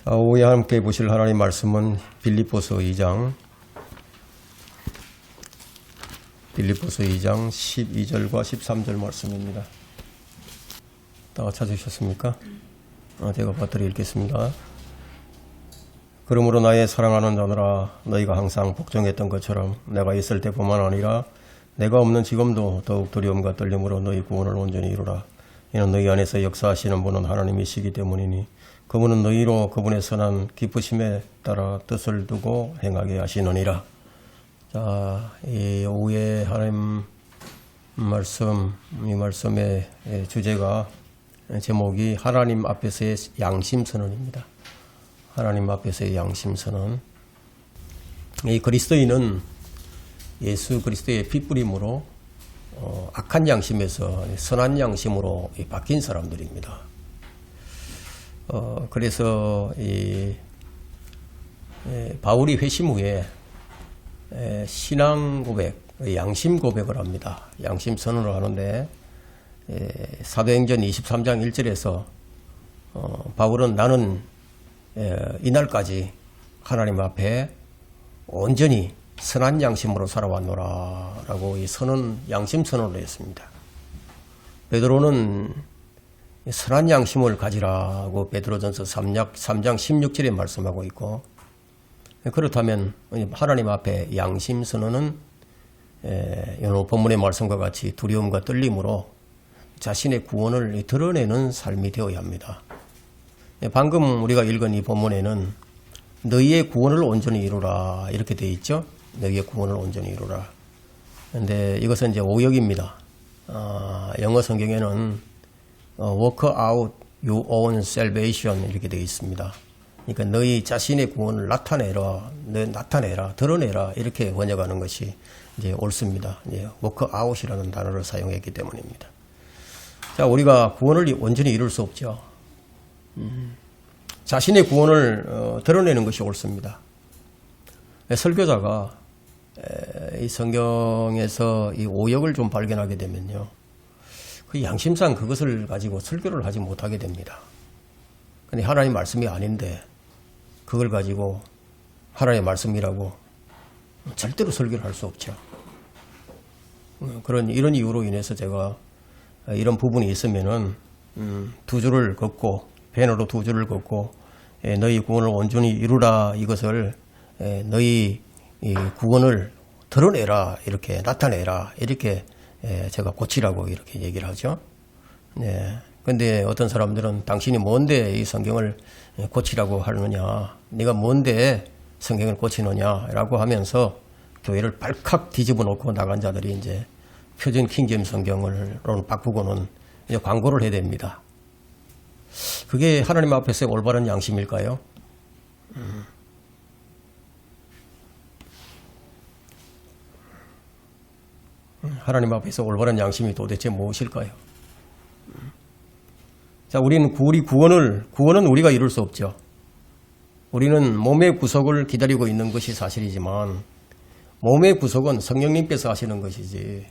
자, 오후에 함께 보실 하나님 말씀은 빌립보서 2장 12절과 13절 말씀입니다. 다 찾으셨습니까? 제가 받들어 읽겠습니다. 그러므로 나의 사랑하는 자들아, 너희가 항상 복종했던 것처럼 내가 있을 때뿐만 아니라 내가 없는 지금도 더욱 두려움과 떨림으로 너희 구원을 온전히 이루라. 이는 너희 안에서 역사하시는 분은 하나님이시기 때문이니 그분은 너희로 그분의 선한 기쁘심에 따라 뜻을 두고 행하게 하시느니라. 자, 이 오후에 하나님 말씀, 이 말씀의 주제가, 제목이 하나님 앞에서의 양심선언입니다. 하나님 앞에서의 양심선언. 이 그리스도인은 예수 그리스도의 핏부림으로 악한 양심에서 선한 양심으로 바뀐 사람들입니다. 그래서 이 바울이 회심 후에 신앙 고백, 양심 고백을 합니다. 양심 선언을 하는데 사도행전 23장 1절에서 바울은 나는 이날까지 하나님 앞에 온전히 선한 양심으로 살아왔노라 라고 이 선언, 양심 선언을 했습니다. 베드로는 선한 양심을 가지라고 베드로전서 3장 16절에 말씀하고 있고, 그렇다면 하나님 앞에 양심 선언은 오늘 본문의 말씀과 같이 두려움과 떨림으로 자신의 구원을 드러내는 삶이 되어야 합니다. 방금 우리가 읽은 이 본문에는 너희의 구원을 온전히 이루라 이렇게 되어 있죠. 너희의 구원을 온전히 이루라. 그런데 이것은 이제 오역입니다. 영어 성경에는 work out your own salvation 이렇게 되어 있습니다. 그러니까 너희 자신의 구원을 나타내라, 드러내라 이렇게 번역하는 것이 이제 옳습니다. work out이라는 단어를 사용했기 때문입니다. 자, 우리가 구원을 온전히 이룰 수 없죠. 자신의 구원을 드러내는 것이 옳습니다. 설교자가 이 성경에서 이 오역을 좀 발견하게 되면요, 그 양심상 그것을 가지고 설교를 하지 못하게 됩니다. 근데 하나님 말씀이 아닌데 그걸 가지고 하나님의 말씀이라고 절대로 설교를 할 수 없죠. 이런 이유로 인해서 제가 이런 부분이 있으면은 두 줄을 긋고, 배너로 두 줄을 긋고, 너희 구원을 온전히 이루라, 이것을 너희 구원을 드러내라, 이렇게 나타내라, 이렇게 제가 고치라고 이렇게 얘기를 하죠. 네. 근데 어떤 사람들은 당신이 뭔데 이 성경을 고치라고 하느냐, 네가 뭔데 성경을 고치느냐라고 하면서 교회를 발칵 뒤집어 놓고 나간 자들이 이제 표준 킹제임 성경을 바꾸고는 이제 광고를 해야 됩니다. 그게 하나님 앞에서의 올바른 양심일까요? 하나님 앞에서 올바른 양심이 도대체 무엇일까요? 자, 우리는 구원은 우리가 이룰 수 없죠. 우리는 몸의 구속을 기다리고 있는 것이 사실이지만 몸의 구속은 성령님께서 하시는 것이지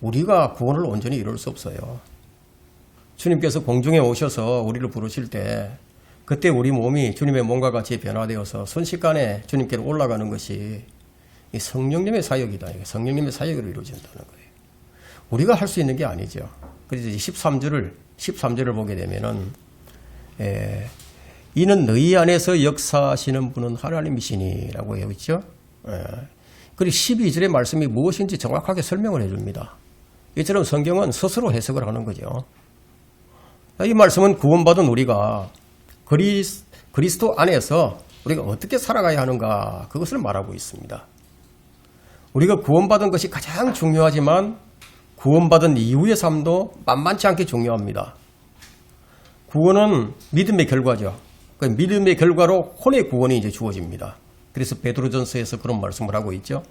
우리가 구원을 온전히 이룰 수 없어요. 주님께서 공중에 오셔서 우리를 부르실 때 그때 우리 몸이 주님의 몸과 같이 변화되어서 순식간에 주님께로 올라가는 것이 이 성령님의 사역이다. 성령님의 사역으로 이루어진다는 거예요. 우리가 할 수 있는 게 아니죠. 그래서 13절을 보게 되면은, 이는 너희 안에서 역사하시는 분은 하나님이시니 라고 해요. 있죠? 그리고 12절의 말씀이 무엇인지 정확하게 설명을 해줍니다. 이처럼 성경은 스스로 해석을 하는 거죠. 이 말씀은 구원받은 우리가 그리스도 안에서 우리가 어떻게 살아가야 하는가, 그것을 말하고 있습니다. 우리가 구원받은 것이 가장 중요하지만 구원받은 이후의 삶도 만만치 않게 중요합니다. 구원은 믿음의 결과죠. 그 믿음의 결과로 혼의 구원이 이제 주어집니다. 그래서 베드로전서에서 그런 말씀을 하고 있죠.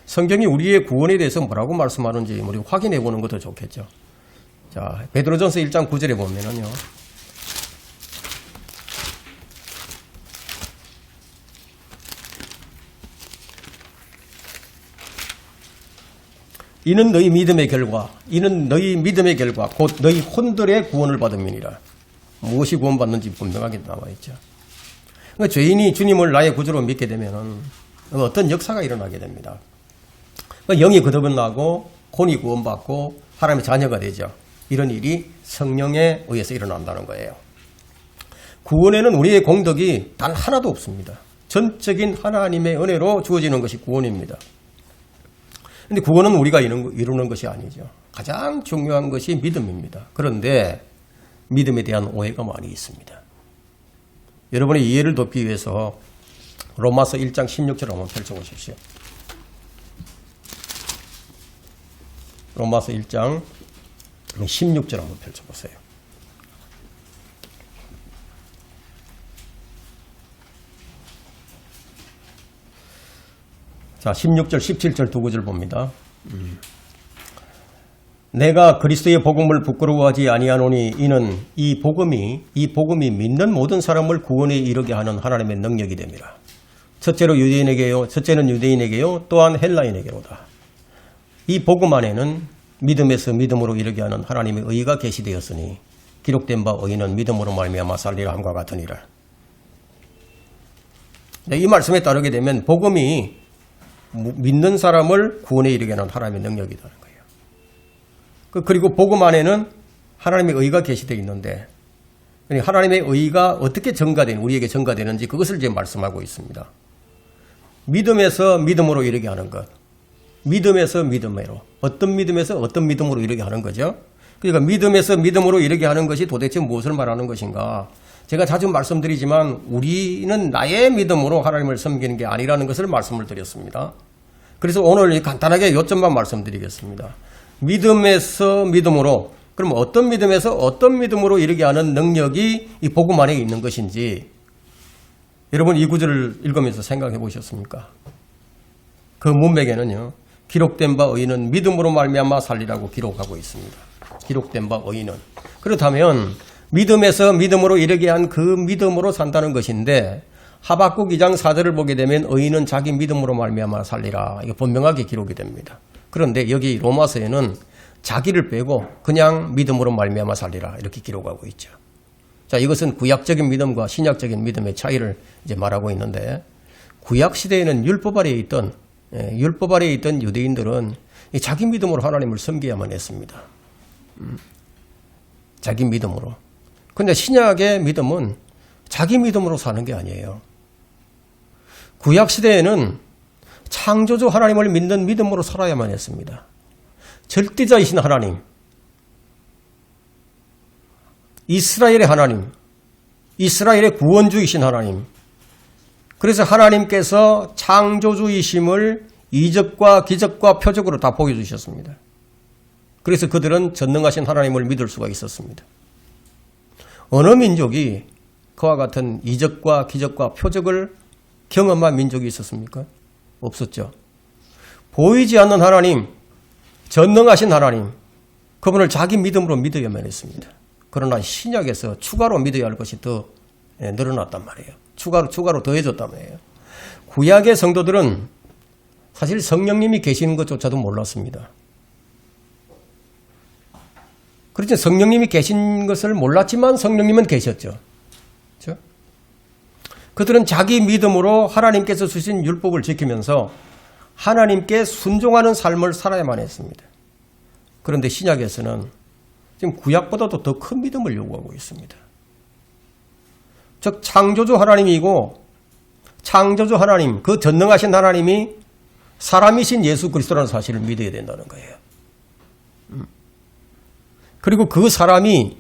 성경이 우리의 구원에 대해서 뭐라고 말씀하는지 우리 확인해 보는 것도 좋겠죠. 자, 베드로전서 1장 9절에 보면은요, 이는 너희 믿음의 결과, 곧 너희 혼들의 구원을 받음이니라. 무엇이 구원받는지 분명하게 나와 있죠. 그러니까 죄인이 주님을 나의 구주로 믿게 되면은 어떤 역사가 일어나게 됩니다. 영이 거듭나고 혼이 구원받고 하나님의 자녀가 되죠. 이런 일이 성령에 의해서 일어난다는 거예요. 구원에는 우리의 공덕이 단 하나도 없습니다. 전적인 하나님의 은혜로 주어지는 것이 구원입니다. 그런데 구원은 우리가 이루는 것이 아니죠. 가장 중요한 것이 믿음입니다. 그런데 믿음에 대한 오해가 많이 있습니다. 여러분의 이해를 돕기 위해서 로마서 1장 16절 한번 펼쳐보십시오. 로마서 1장 16절 한번 펼쳐보세요. 자, 16절, 17절 두 구절 봅니다. 내가 그리스도의 복음을 부끄러워하지 아니하노니 이는 이 복음이 믿는 모든 사람을 구원에 이르게 하는 하나님의 능력이 됨이라. 첫째는 유대인에게요 또한 헬라인에게로다. 이 복음 안에는 믿음에서 믿음으로 이르게 하는 하나님의 의가 계시되었으니 기록된 바 의인은 믿음으로 말미암아 살리라 함과 같으니라. 이 말씀에 따르게 되면 복음이 믿는 사람을 구원에 이르게 하는 하나님의 능력이라는 거예요. 그리고 복음 안에는 하나님의 의가 계시되어 있는데 하나님의 의가 어떻게 우리에게 전가되는지 그것을 지금 말씀하고 있습니다. 믿음에서 믿음으로 이르게 하는 것. 믿음에서 믿음으로. 어떤 믿음에서 어떤 믿음으로 이르게 하는 거죠. 그러니까 믿음에서 믿음으로 이르게 하는 것이 도대체 무엇을 말하는 것인가. 제가 자주 말씀드리지만 우리는 나의 믿음으로 하나님을 섬기는 게 아니라는 것을 말씀을 드렸습니다. 그래서 오늘 간단하게 요점만 말씀드리겠습니다. 믿음에서 믿음으로, 그럼 어떤 믿음에서 어떤 믿음으로 이르게 하는 능력이 이 복음 안에 있는 것인지 여러분 이 구절을 읽으면서 생각해 보셨습니까? 그 문맥에는요. 기록된 바 의인은 믿음으로 말미암아 살리라고 기록하고 있습니다. 기록된 바 의인은. 그렇다면 믿음에서 믿음으로 이르게 한 그 믿음으로 산다는 것인데 하박국 2장 4절을 보게 되면 의인은 자기 믿음으로 말미암아 살리라. 이거 분명하게 기록이 됩니다. 그런데 여기 로마서에는 자기를 빼고 그냥 믿음으로 말미암아 살리라 이렇게 기록하고 있죠. 자, 이것은 구약적인 믿음과 신약적인 믿음의 차이를 이제 말하고 있는데 구약 시대에는 율법 아래에 있던 유대인들은 자기 믿음으로 하나님을 섬겨야만 했습니다. 자기 믿음으로. 그런데 신약의 믿음은 자기 믿음으로 사는 게 아니에요. 구약 시대에는 창조주 하나님을 믿는 믿음으로 살아야만 했습니다. 절대자이신 하나님, 이스라엘의 하나님, 이스라엘의 구원주이신 하나님. 그래서 하나님께서 창조주이심을 이적과 기적과 표적으로 다 보여주셨습니다. 그래서 그들은 전능하신 하나님을 믿을 수가 있었습니다. 어느 민족이 그와 같은 이적과 기적과 표적을 경험한 민족이 있었습니까? 없었죠. 보이지 않는 하나님, 전능하신 하나님, 그분을 자기 믿음으로 믿어야만 했습니다. 그러나 신약에서 추가로 믿어야 할 것이 더 늘어났단 말이에요. 추가로 더해졌단 말이에요. 구약의 성도들은 사실 성령님이 계시는 것조차도 몰랐습니다. 그렇죠. 성령님이 계신 것을 몰랐지만 성령님은 계셨죠. 그렇죠? 그들은 자기 믿음으로 하나님께서 주신 율법을 지키면서 하나님께 순종하는 삶을 살아야만 했습니다. 그런데 신약에서는 지금 구약보다도 더 큰 믿음을 요구하고 있습니다. 즉 창조주 하나님이고 창조주 하나님, 그 전능하신 하나님이 사람이신 예수 그리스도라는 사실을 믿어야 된다는 거예요. 그리고 그 사람이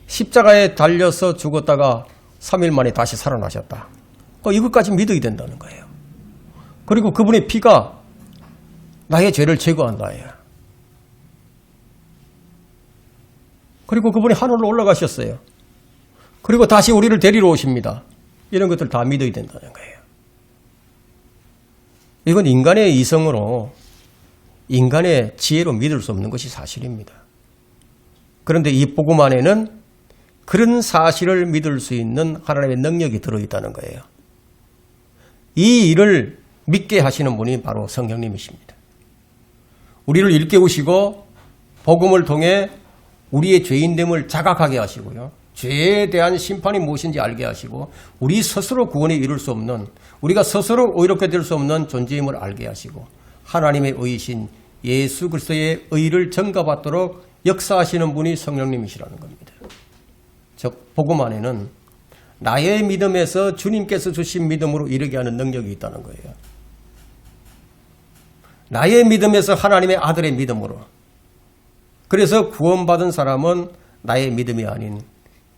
십자가에 달려서 죽었다가 3일 만에 다시 살아나셨다. 이것까지 믿어야 된다는 거예요. 그리고 그분의 피가 나의 죄를 제거한다. 그리고 그분이 하늘로 올라가셨어요. 그리고 다시 우리를 데리러 오십니다. 이런 것들 다 믿어야 된다는 거예요. 이건 인간의 이성으로, 인간의 지혜로 믿을 수 없는 것이 사실입니다. 그런데 이 복음 안에는 그런 사실을 믿을 수 있는 하나님의 능력이 들어있다는 거예요. 이 일을 믿게 하시는 분이 바로 성령님이십니다. 우리를 일깨우시고 복음을 통해 우리의 죄인됨을 자각하게 하시고요. 죄에 대한 심판이 무엇인지 알게 하시고 우리 스스로 구원에 이룰 수 없는, 우리가 스스로 의롭게 될 수 없는 존재임을 알게 하시고 하나님의 의이신 예수 그리스도의 의를 전가받도록 역사하시는 분이 성령님이시라는 겁니다. 즉 복음 안에는 나의 믿음에서 주님께서 주신 믿음으로 이르게 하는 능력이 있다는 거예요. 나의 믿음에서 하나님의 아들의 믿음으로. 그래서 구원받은 사람은 나의 믿음이 아닌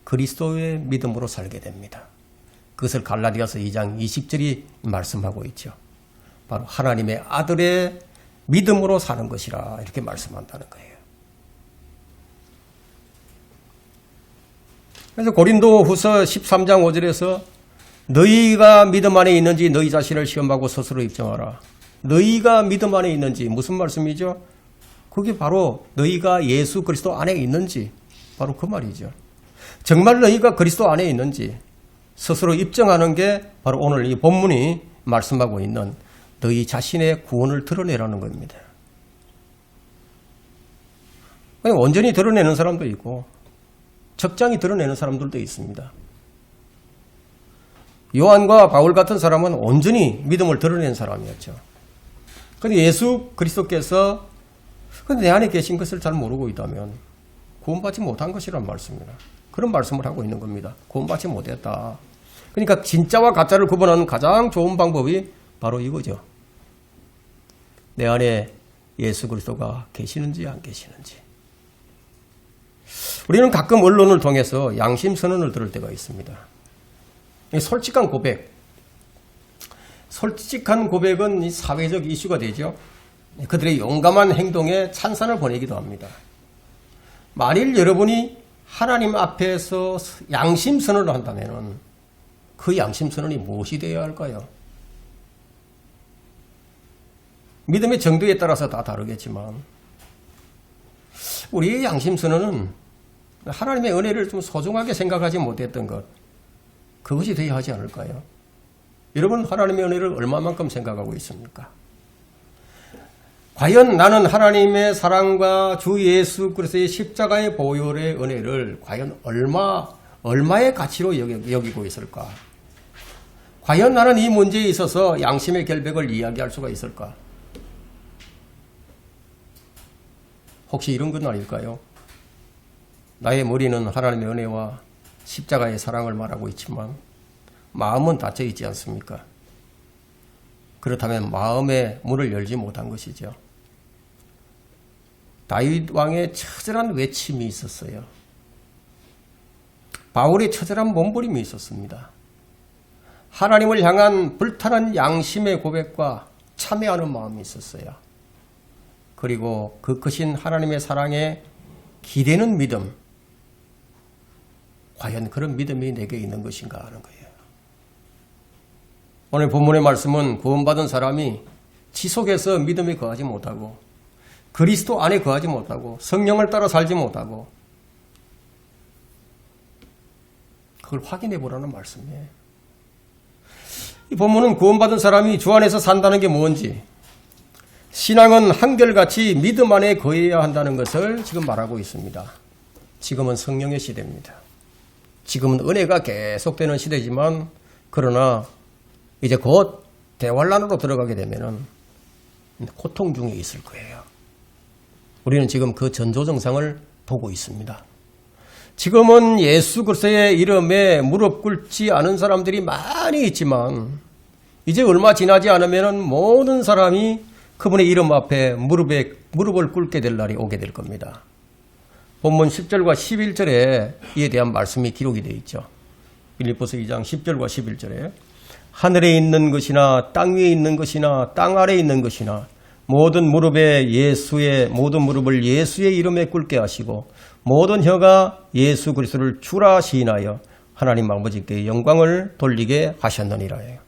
그리스도의 믿음으로 살게 됩니다. 그것을 갈라디아서 2장 20절이 말씀하고 있죠. 바로 하나님의 아들의 믿음으로 사는 것이라 이렇게 말씀한다는 거예요. 그래서 고린도 후서 13장 5절에서 너희가 믿음 안에 있는지 너희 자신을 시험하고 스스로 입증하라. 너희가 믿음 안에 있는지 무슨 말씀이죠? 그게 바로 너희가 예수 그리스도 안에 있는지 바로 그 말이죠. 정말 너희가 그리스도 안에 있는지 스스로 입증하는 게 바로 오늘 이 본문이 말씀하고 있는 너희 자신의 구원을 드러내라는 겁니다. 온전히 드러내는 사람도 있고 적장이 드러내는 사람들도 있습니다. 요한과 바울 같은 사람은 온전히 믿음을 드러낸 사람이었죠. 그런데 예수 그리스도께서 내 안에 계신 것을 잘 모르고 있다면 구원받지 못한 것이란 말씀입니다. 그런 말씀을 하고 있는 겁니다. 구원받지 못했다. 그러니까 진짜와 가짜를 구분하는 가장 좋은 방법이 바로 이거죠. 내 안에 예수 그리스도가 계시는지 안 계시는지. 우리는 가끔 언론을 통해서 양심 선언을 들을 때가 있습니다. 솔직한 고백. 솔직한 고백은 사회적 이슈가 되죠. 그들의 용감한 행동에 찬사를 보내기도 합니다. 만일 여러분이 하나님 앞에서 양심 선언을 한다면 그 양심 선언이 무엇이 되어야 할까요? 믿음의 정도에 따라서 다 다르겠지만 우리의 양심 선언은 하나님의 은혜를 좀 소중하게 생각하지 못했던 것, 그것이 되어야 하지 않을까요? 여러분 하나님의 은혜를 얼마만큼 생각하고 있습니까? 과연 나는 하나님의 사랑과 주 예수 그리스도의 십자가의 보혈의 은혜를 과연 얼마의 가치로 여기고 있을까? 과연 나는 이 문제에 있어서 양심의 결백을 이야기할 수가 있을까? 혹시 이런 건 아닐까요? 나의 머리는 하나님의 은혜와 십자가의 사랑을 말하고 있지만 마음은 닫혀 있지 않습니까? 그렇다면 마음의 문을 열지 못한 것이죠. 다윗 왕의 처절한 외침이 있었어요. 바울의 처절한 몸부림이 있었습니다. 하나님을 향한 불타는 양심의 고백과 참여하는 마음이 있었어요. 그리고 그 크신 하나님의 사랑에 기대는 믿음, 과연 그런 믿음이 내게 있는 것인가 하는 거예요. 오늘 본문의 말씀은 구원받은 사람이 지속해서 믿음에 거하지 못하고 그리스도 안에 거하지 못하고 성령을 따라 살지 못하고 그걸 확인해 보라는 말씀이에요. 이 본문은 구원받은 사람이 주 안에서 산다는 게 뭔지, 신앙은 한결같이 믿음 안에 거해야 한다는 것을 지금 말하고 있습니다. 지금은 성령의 시대입니다. 지금은 은혜가 계속되는 시대지만 그러나 이제 곧 대환란으로 들어가게 되면은 고통 중에 있을 거예요. 우리는 지금 그 전조증상을 보고 있습니다. 지금은 예수 그리스도의 이름에 무릎 꿇지 않은 사람들이 많이 있지만 이제 얼마 지나지 않으면 모든 사람이 그분의 이름 앞에 무릎을 꿇게 될 날이 오게 될 겁니다. 본문 10절과 11절에 이에 대한 말씀이 기록이 되어 있죠. 빌립보서 2장 10절과 11절에 하늘에 있는 것이나 땅 위에 있는 것이나 땅 아래에 있는 것이나 모든 무릎을 예수의 이름에 꿇게 하시고 모든 혀가 예수 그리스도를 주라 시인하여 하나님 아버지께 영광을 돌리게 하셨느니라 해요.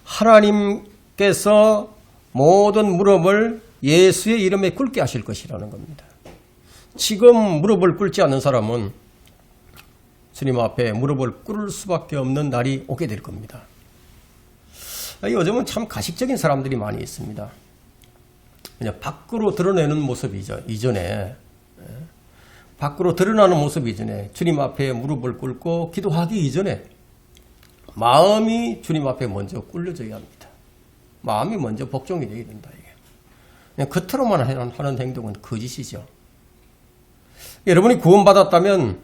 하나님께서 모든 무릎을 예수의 이름에 꿇게 하실 것이라는 겁니다. 지금 무릎을 꿇지 않는 사람은 주님 앞에 무릎을 꿇을 수밖에 없는 날이 오게 될 겁니다. 요즘은 참 가식적인 사람들이 많이 있습니다. 그냥 밖으로 드러내는 모습이죠. 이전에 밖으로 드러나는 모습 이전에 주님 앞에 무릎을 꿇고 기도하기 이전에 마음이 주님 앞에 먼저 꿇려져야 합니다. 마음이 먼저 복종이 되어야 된다. 이게. 그냥 겉으로만 하는 행동은 거짓이죠. 여러분이 구원받았다면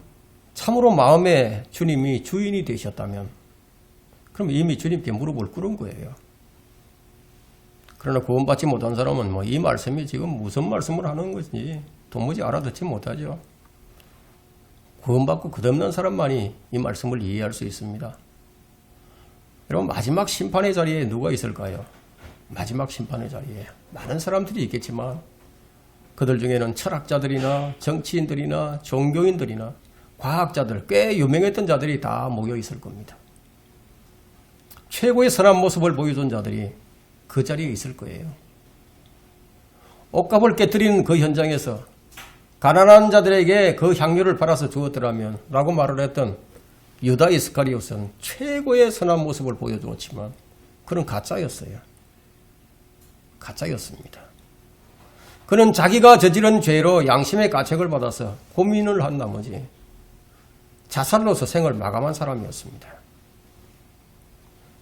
참으로 마음에 주님이 주인이 되셨다면 그럼 이미 주님께 무릎을 꿇은 거예요. 그러나 구원받지 못한 사람은 뭐 이 말씀이 지금 무슨 말씀을 하는 것인지 도무지 알아듣지 못하죠. 구원받고 끝없는 사람만이 이 말씀을 이해할 수 있습니다. 여러분 마지막 심판의 자리에 누가 있을까요? 마지막 심판의 자리에 많은 사람들이 있겠지만 그들 중에는 철학자들이나 정치인들이나 종교인들이나 과학자들, 꽤 유명했던 자들이 다 모여 있을 겁니다. 최고의 선한 모습을 보여준 자들이 그 자리에 있을 거예요. 옷값을 깨뜨리는 그 현장에서 가난한 자들에게 그 향료를 팔아서 주었더라면 라고 말을 했던 유다 이스카리옷은 최고의 선한 모습을 보여주었지만 그는 가짜였어요. 가짜였습니다. 그는 자기가 저지른 죄로 양심의 가책을 받아서 고민을 한 나머지 자살로서 생을 마감한 사람이었습니다.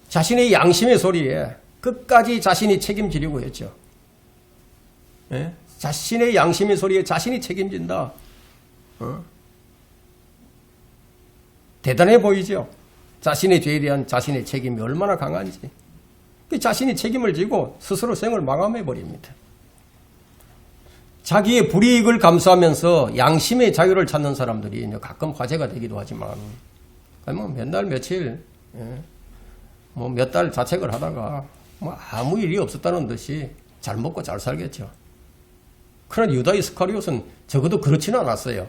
자신의 양심의 소리에 끝까지 자신이 책임지려고 했죠. 예? 자신의 양심의 소리에 자신이 책임진다. 대단해 보이죠. 자신의 죄에 대한 자신의 책임이 얼마나 강한지. 자신이 책임을 지고 스스로 생을 마감해버립니다. 자기의 불이익을 감수하면서 양심의 자유를 찾는 사람들이 가끔 화제가 되기도 하지만 뭐 몇 날 며칠 뭐 몇 달 자책을 하다가 뭐 아무 일이 없었다는 듯이 잘 먹고 잘 살겠죠. 그러나 유다 이스카리옷은 적어도 그렇지는 않았어요.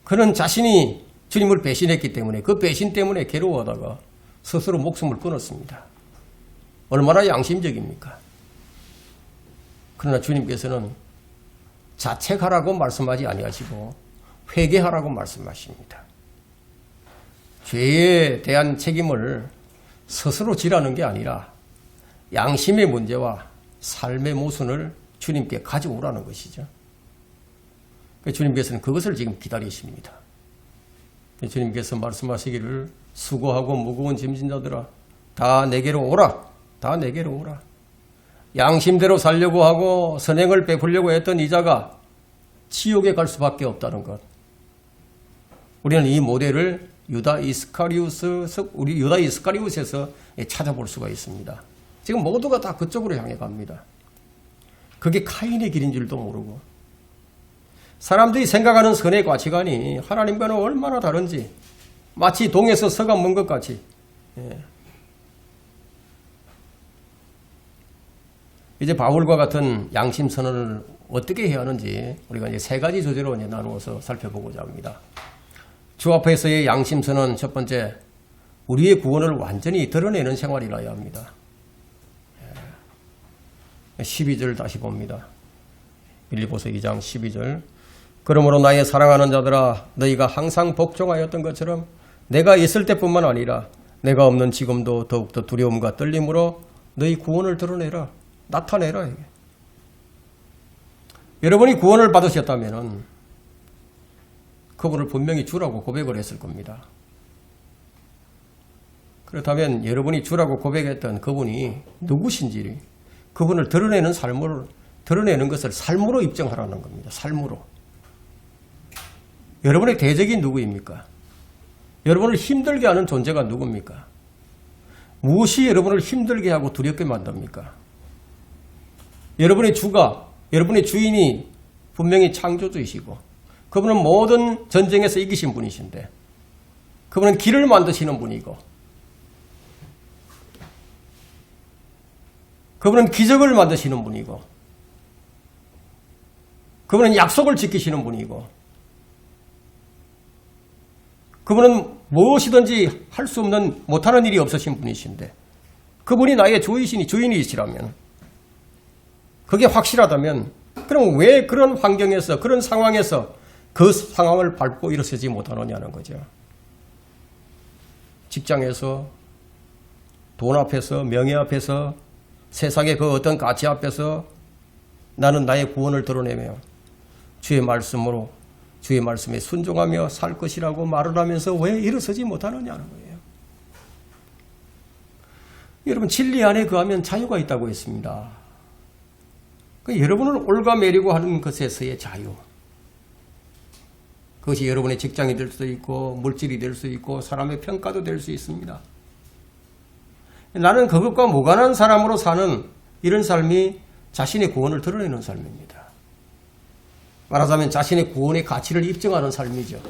그는 자신이 주님을 배신했기 때문에 그 배신 때문에 괴로워하다가 스스로 목숨을 끊었습니다. 얼마나 양심적입니까? 그러나 주님께서는 자책하라고 말씀하지 아니하시고 회개하라고 말씀하십니다. 죄에 대한 책임을 스스로 지라는 게 아니라 양심의 문제와 삶의 모순을 주님께 가져오라는 것이죠. 주님께서는 그것을 지금 기다리십니다. 주님께서 말씀하시기를 수고하고 무거운 짐진 자들아 다 내게로 오라. 다 내게로 오라. 양심대로 살려고 하고 선행을 베풀려고 했던 이 자가 지옥에 갈 수밖에 없다는 것. 우리는 이 모델을 유다 이스카리옷에서 찾아볼 수가 있습니다. 지금 모두가 다 그쪽으로 향해 갑니다. 그게 카인의 길인 줄도 모르고 사람들이 생각하는 선의 가치관이 하나님과는 얼마나 다른지 마치 동에서 서가 먼 것 같이 이제 바울과 같은 양심 선언을 어떻게 해야 하는지 우리가 이제 세 가지 주제로 나누어서 살펴보고자 합니다. 주 앞에서의 양심 선언 첫 번째, 우리의 구원을 완전히 드러내는 생활이라야 합니다. 12절 다시 봅니다. 빌립보서 2장 12절. 그러므로 나의 사랑하는 자들아 너희가 항상 복종하였던 것처럼 내가 있을 때뿐만 아니라 내가 없는 지금도 더욱더 두려움과 떨림으로 너희 구원을 드러내라. 나타내라. 이게. 여러분이 구원을 받으셨다면 그분을 분명히 주라고 고백을 했을 겁니다. 그렇다면 여러분이 주라고 고백했던 그분이 누구신지 그분을 드러내는 것을 삶으로 입증하라는 겁니다. 삶으로. 여러분의 대적이 누구입니까? 여러분을 힘들게 하는 존재가 누굽니까? 무엇이 여러분을 힘들게 하고 두렵게 만듭니까? 여러분의 주가, 여러분의 주인이 분명히 창조주이시고 그분은 모든 전쟁에서 이기신 분이신데 그분은 길을 만드시는 분이고 그분은 기적을 만드시는 분이고 그분은 약속을 지키시는 분이고 그분은 무엇이든지 할 수 없는 못하는 일이 없으신 분이신데 그분이 나의 주인이시라면 그게 확실하다면 그럼 왜 그런 환경에서 그런 상황에서 그 상황을 밟고 일어서지 못하느냐는 거죠. 직장에서 돈 앞에서 명예 앞에서 세상의 그 어떤 가치 앞에서 나는 나의 구원을 드러내며 주의 말씀으로 주의 말씀에 순종하며 살 것이라고 말을 하면서 왜 일어서지 못하느냐는 거예요. 여러분, 진리 안에 거하면 자유가 있다고 했습니다. 여러분을 올가매려고 하는 것에서의 자유. 그것이 여러분의 직장이 될 수도 있고 물질이 될 수 있고 사람의 평가도 될 수 있습니다. 나는 그것과 무관한 사람으로 사는 이런 삶이 자신의 구원을 드러내는 삶입니다. 말하자면 자신의 구원의 가치를 입증하는 삶이죠.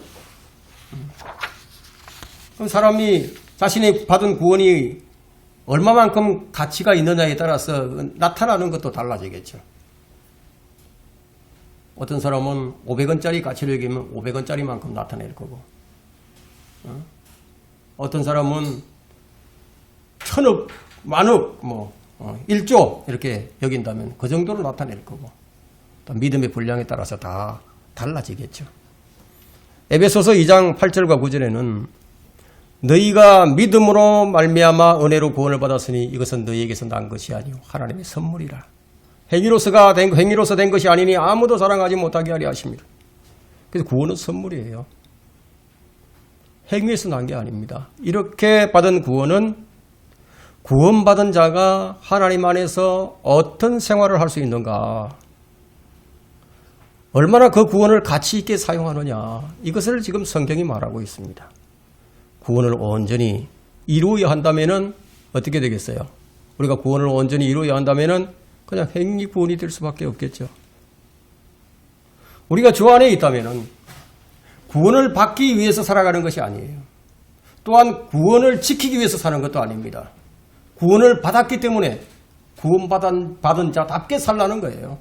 그럼 사람이 자신이 받은 구원이 얼마만큼 가치가 있느냐에 따라서 나타나는 것도 달라지겠죠. 어떤 사람은 500원짜리 가치를 여기면 500원짜리만큼 나타낼 거고, 어떤 사람은 1000억, 만억, 1조 이렇게 여긴다면 그 정도로 나타낼 거고, 또 믿음의 분량에 따라서 다 달라지겠죠. 에베소서 2장 8절과 9절에는 너희가 믿음으로 말미암아 은혜로 구원을 받았으니 이것은 너희에게서 난 것이 아니요 하나님의 선물이라. 행위로서 된 것이 아니니 아무도 자랑하지 못하게 하려 하십니다. 그래서 구원은 선물이에요. 행위에서 난 게 아닙니다. 이렇게 받은 구원은 구원받은 자가 하나님 안에서 어떤 생활을 할 수 있는가, 얼마나 그 구원을 가치 있게 사용하느냐, 이것을 지금 성경이 말하고 있습니다. 구원을 온전히 이루어야 한다면은 어떻게 되겠어요? 우리가 구원을 온전히 이루어야 한다면은 그냥 행위 구원이 될 수밖에 없겠죠. 우리가 주 안에 있다면은 구원을 받기 위해서 살아가는 것이 아니에요. 또한 구원을 지키기 위해서 사는 것도 아닙니다. 구원을 받았기 때문에 구원받은 자답게 살라는 거예요.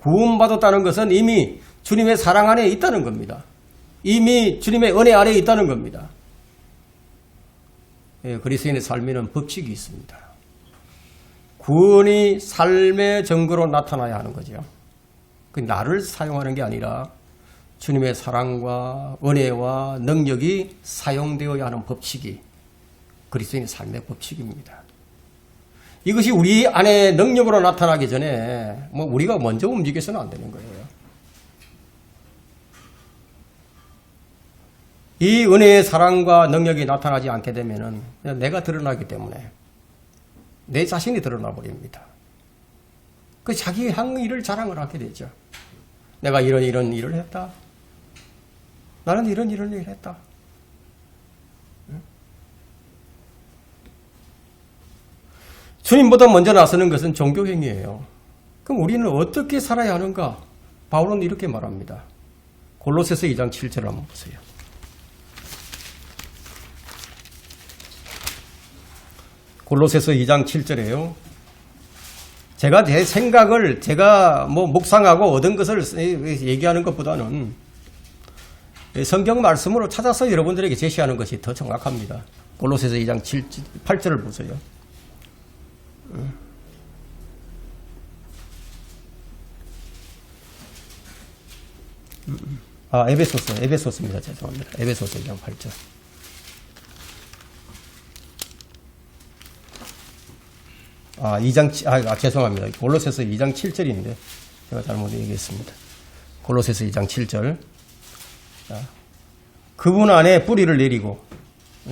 구원받았다는 것은 이미 주님의 사랑 안에 있다는 겁니다. 이미 주님의 은혜 안에 있다는 겁니다. 그리스도인의 삶에는 법칙이 있습니다. 구원이 삶의 증거로 나타나야 하는 거죠. 그 나를 사용하는 게 아니라 주님의 사랑과 은혜와 능력이 사용되어야 하는 법칙이 그리스도인의 삶의 법칙입니다. 이것이 우리 안에 능력으로 나타나기 전에 우리가 먼저 움직여서는 안 되는 거예요. 이 은혜의 사랑과 능력이 나타나지 않게 되면은 내가 드러나기 때문에 내 자신이 드러나 버립니다. 그 자기 행위를 자랑을 하게 되죠. 내가 이런 일을 했다. 나는 이런 일을 했다. 주님보다 먼저 나서는 것은 종교행위예요. 그럼 우리는 어떻게 살아야 하는가? 바울은 이렇게 말합니다. 골로새서 2장 7절 한번 보세요. 골로새서 2장 7절에요. 제가 제 생각을 제가 묵상하고 얻은 것을 얘기하는 것보다는 성경 말씀으로 찾아서 여러분들에게 제시하는 것이 더 정확합니다. 골로새서 2장 8절을 보세요. 에베소서입니다. 죄송합니다. 에베소서 2장 8절. 죄송합니다. 골로새서 2장 7절인데 제가 잘못 얘기했습니다. 골로새서 2장 7절. 그분 안에 뿌리를 내리고,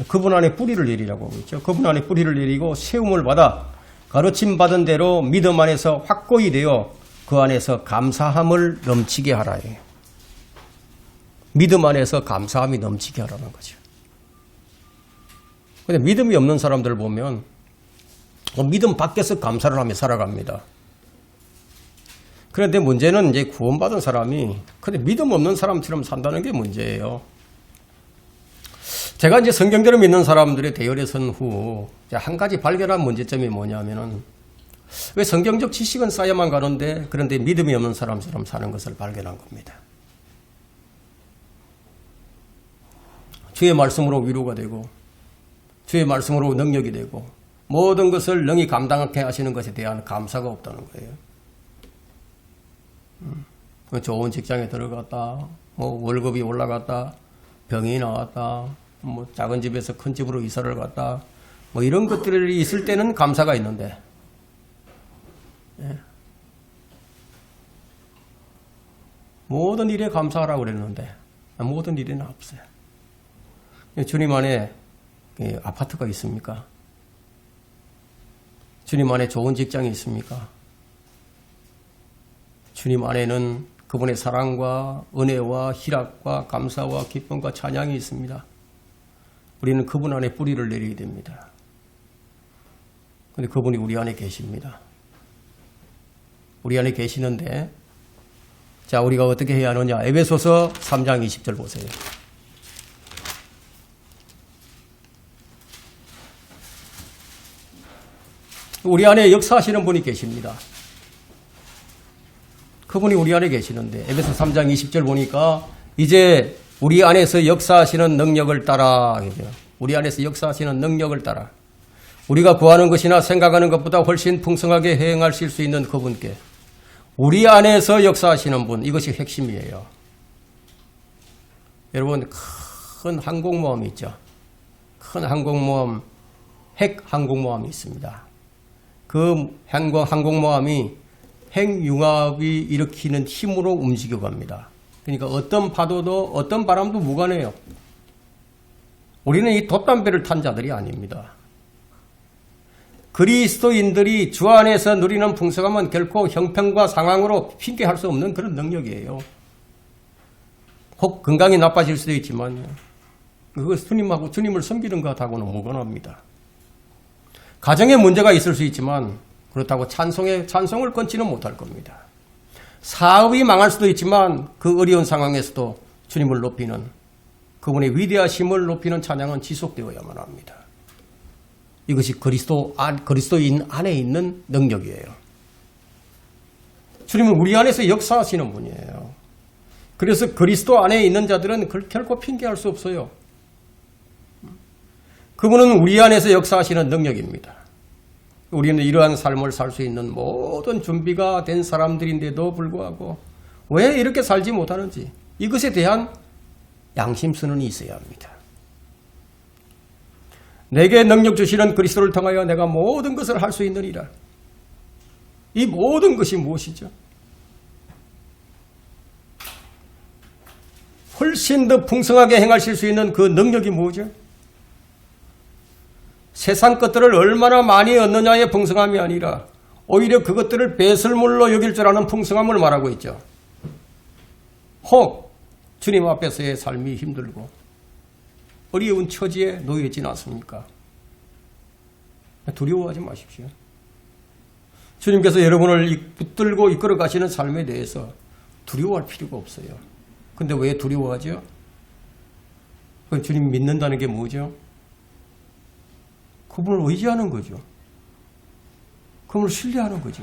그분 안에 뿌리를 내리라고 하고 있죠. 그분 안에 뿌리를 내리고 세움을 받아 가르침 받은 대로 믿음 안에서 확고히 되어 그 안에서 감사함을 넘치게 하라. 믿음 안에서 감사함이 넘치게 하라는 거죠. 근데 믿음이 없는 사람들 보면 믿음 밖에서 감사를 하며 살아갑니다. 그런데 문제는 이제 구원받은 사람이 근데 믿음 없는 사람처럼 산다는 게 문제예요. 제가 이제 성경대로 믿는 사람들의 대열에 선 후 한 가지 발견한 문제점이 뭐냐면은 왜 성경적 지식은 쌓여만 가는데 그런데 믿음이 없는 사람처럼 사는 것을 발견한 겁니다. 주의 말씀으로 위로가 되고 주의 말씀으로 능력이 되고 모든 것을 능히 감당하게 하시는 것에 대한 감사가 없다는 거예요. 좋은 직장에 들어갔다, 월급이 올라갔다, 병이 나왔다, 작은 집에서 큰 집으로 이사를 갔다, 이런 것들이 있을 때는 감사가 있는데, 모든 일에 감사하라고 그랬는데 모든 일에는 없어요. 주님 안에 아파트가 있습니까? 주님 안에 좋은 직장이 있습니까? 주님 안에는 그분의 사랑과 은혜와 희락과 감사와 기쁨과 찬양이 있습니다. 우리는 그분 안에 뿌리를 내려야 됩니다. 그런데 그분이 우리 안에 계십니다. 우리 안에 계시는데 자, 우리가 어떻게 해야 하느냐? 에베소서 3장 20절 보세요. 우리 안에 역사하시는 분이 계십니다. 그분이 우리 안에 계시는데 에베소 3장 20절 보니까 이제 우리 안에서 역사하시는 능력을 따라, 우리 안에서 역사하시는 능력을 따라 우리가 구하는 것이나 생각하는 것보다 훨씬 풍성하게 행하실 수 있는 그분께 우리 안에서 역사하시는 분, 이것이 핵심이에요. 여러분, 큰 항공모함이 있죠. 큰 항공모함, 핵 항공모함이 있습니다. 그 항공모함이 핵융합이 일으키는 힘으로 움직여갑니다. 그러니까 어떤 파도도 어떤 바람도 무관해요. 우리는 이 돛담배를 탄 자들이 아닙니다. 그리스도인들이 주 안에서 누리는 풍성함은 결코 형편과 상황으로 핑계할 수 없는 그런 능력이에요. 혹 건강이 나빠질 수도 있지만 그것 주님하고 주님을 섬기는 것하고는 무관합니다. 가정에 문제가 있을 수 있지만 그렇다고 찬송을 끊지는 못할 겁니다. 사업이 망할 수도 있지만 그 어려운 상황에서도 주님을 높이는 그분의 위대하심을 높이는 찬양은 지속되어야만 합니다. 이것이 그리스도인 안에 있는 능력이에요. 주님은 우리 안에서 역사하시는 분이에요. 그래서 그리스도 안에 있는 자들은 결코 핑계할 수 없어요. 그분은 우리 안에서 역사하시는 능력입니다. 우리는 이러한 삶을 살 수 있는 모든 준비가 된 사람들인데도 불구하고 왜 이렇게 살지 못하는지 이것에 대한 양심선언이 있어야 합니다. 내게 능력 주시는 그리스도를 통하여 내가 모든 것을 할 수 있느니라. 이 모든 것이 무엇이죠? 훨씬 더 풍성하게 행하실 수 있는 그 능력이 뭐죠? 세상 것들을 얼마나 많이 얻느냐의 풍성함이 아니라 오히려 그것들을 배설물로 여길 줄 아는 풍성함을 말하고 있죠. 혹 주님 앞에서의 삶이 힘들고 어려운 처지에 놓여있지 않습니까? 두려워하지 마십시오. 주님께서 여러분을 붙들고 이끌어 가시는 삶에 대해서 두려워할 필요가 없어요. 근데 왜 두려워하죠? 주님 믿는다는 게 뭐죠? 그분을 의지하는 거죠. 그분을 신뢰하는 거죠.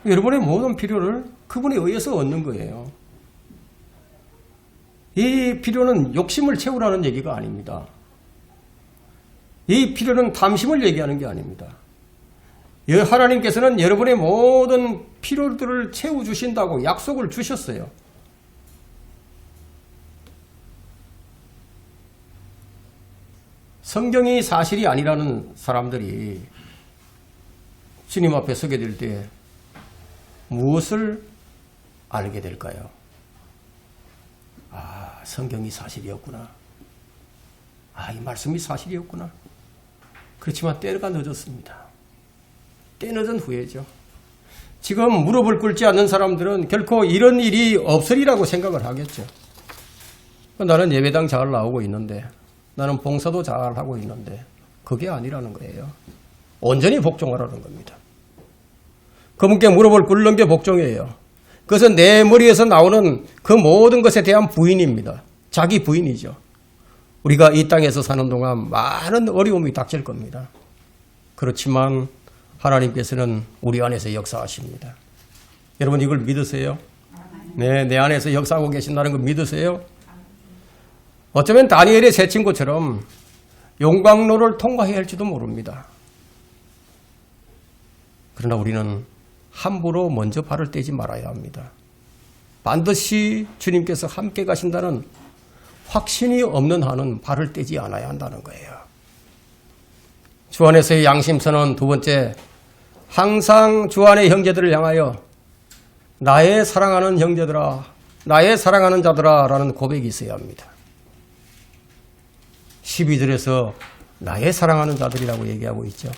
여러분의 모든 필요를 그분에 의해서 얻는 거예요. 이 필요는 욕심을 채우라는 얘기가 아닙니다. 이 필요는 탐심을 얘기하는 게 아닙니다. 하나님께서는 여러분의 모든 필요들을 채워주신다고 약속을 주셨어요. 성경이 사실이 아니라는 사람들이 주님 앞에 서게 될 때 무엇을 알게 될까요? 아, 성경이 사실이었구나. 아, 이 말씀이 사실이었구나. 그렇지만 때가 늦었습니다. 때 늦은 후에죠. 지금 무릎을 꿇지 않는 사람들은 결코 이런 일이 없으리라고 생각을 하겠죠. 나는 예배당 잘 나오고 있는데, 나는 봉사도 잘 하고 있는데, 그게 아니라는 거예요. 온전히 복종하라는 겁니다. 그분께 무릎을 꿇는 게 복종이에요. 그것은 내 머리에서 나오는 그 모든 것에 대한 부인입니다. 자기 부인이죠. 우리가 이 땅에서 사는 동안 많은 어려움이 닥칠 겁니다. 그렇지만 하나님께서는 우리 안에서 역사하십니다. 여러분 이걸 믿으세요? 네, 내 안에서 역사하고 계신다는 걸 믿으세요? 어쩌면 다니엘의 세 친구처럼 용광로를 통과해야 할지도 모릅니다. 그러나 우리는 함부로 먼저 발을 떼지 말아야 합니다. 반드시 주님께서 함께 가신다는 확신이 없는 한은 발을 떼지 않아야 한다는 거예요. 주 안에서의 양심선언 두 번째, 항상 주 안의 형제들을 향하여 나의 사랑하는 형제들아, 나의 사랑하는 자들아 라는 고백이 있어야 합니다. 12절에서 나의 사랑하는 자들이라고 얘기하고 있죠.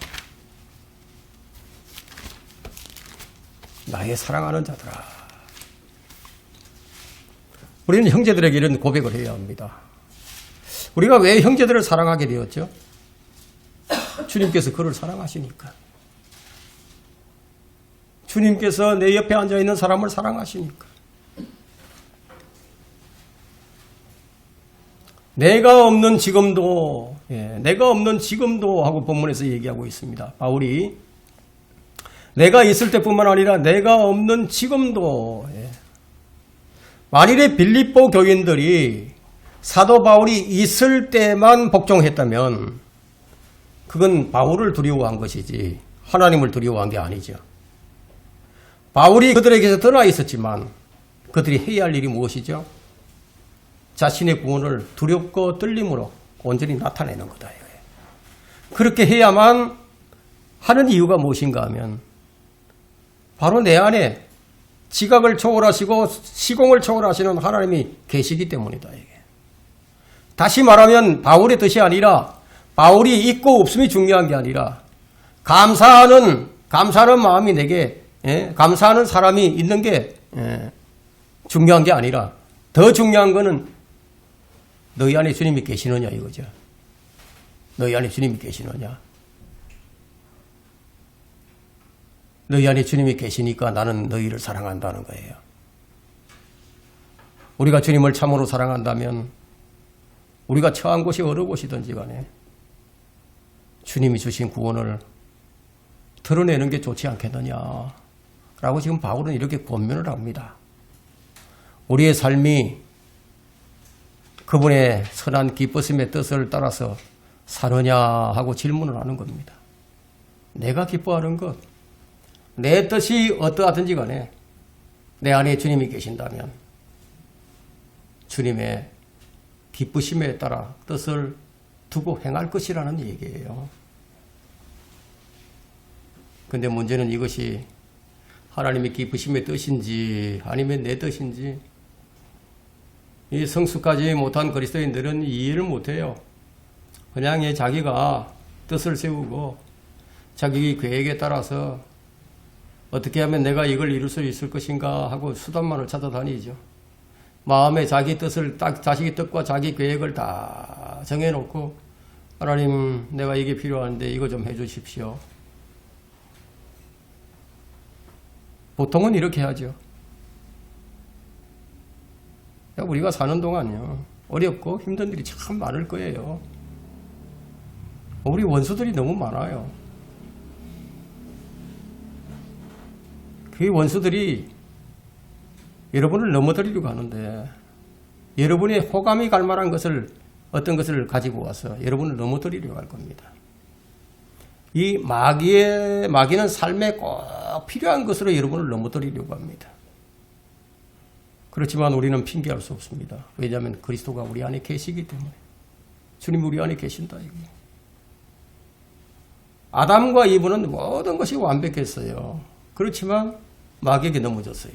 나의 사랑하는 자들아. 우리는 형제들에게 이런 고백을 해야 합니다. 우리가 왜 형제들을 사랑하게 되었죠? 주님께서 그를 사랑하시니까. 주님께서 내 옆에 앉아있는 사람을 사랑하시니까. 내가 없는 지금도, 내가 없는 지금도 하고 본문에서 얘기하고 있습니다. 바울이 내가 있을 때뿐만 아니라 내가 없는 지금도. 만일에 빌립보 교인들이 사도 바울이 있을 때만 복종했다면 그건 바울을 두려워한 것이지 하나님을 두려워한 게 아니죠. 바울이 그들에게서 떠나 있었지만 그들이 해야 할 일이 무엇이죠? 자신의 구원을 두렵고 떨림으로 온전히 나타내는 거다. 그렇게 해야만 하는 이유가 무엇인가 하면 바로 내 안에 지각을 초월하시고 시공을 초월하시는 하나님이 계시기 때문이다. 다시 말하면 바울의 뜻이 아니라 바울이 있고 없음이 중요한 게 아니라 감사하는 마음이 내게 감사하는 사람이 있는 게 중요한 게 아니라 더 중요한 거는 너희 안에 주님이 계시느냐 이거죠. 너희 안에 주님이 계시느냐. 너희 안에 주님이 계시니까 나는 너희를 사랑한다는 거예요. 우리가 주님을 참으로 사랑한다면 우리가 처한 곳이 어느 곳이든지 간에 주님이 주신 구원을 드러내는 게 좋지 않겠느냐 라고 지금 바울은 이렇게 권면을 합니다. 우리의 삶이 그분의 선한 기쁘심의 뜻을 따라서 사느냐 하고 질문을 하는 겁니다. 내가 기뻐하는 것, 내 뜻이 어떠하든지 간에 내 안에 주님이 계신다면 주님의 기쁘심에 따라 뜻을 두고 행할 것이라는 얘기예요. 근데 문제는 이것이 하나님의 기쁘심의 뜻인지 아니면 내 뜻인지 이 성숙하지 못한 그리스도인들은 이해를 못해요. 그냥 자기가 뜻을 세우고 자기 계획에 따라서 어떻게 하면 내가 이걸 이룰 수 있을 것인가 하고 수단만을 찾아다니죠. 마음에 자기 뜻을 자기 뜻과 자기 계획을 다 정해놓고 하나님 내가 이게 필요한데 이거 좀 해주십시오. 보통은 이렇게 하죠. 우리가 사는 동안요 어렵고 힘든 일이 참 많을 거예요. 우리 원수들이 너무 많아요. 그 원수들이 여러분을 넘어뜨리려고 하는데 여러분의 호감이 갈 만한 것을 어떤 것을 가지고 와서 여러분을 넘어뜨리려고 할 겁니다. 이 마귀는 삶에 꼭 필요한 것으로 여러분을 넘어뜨리려고 합니다. 그렇지만 우리는 핑계할 수 없습니다. 왜냐하면 그리스도가 우리 안에 계시기 때문에. 주님이 우리 안에 계신다. 아담과 이브는 모든 것이 완벽했어요. 그렇지만 마귀에게 넘어졌어요.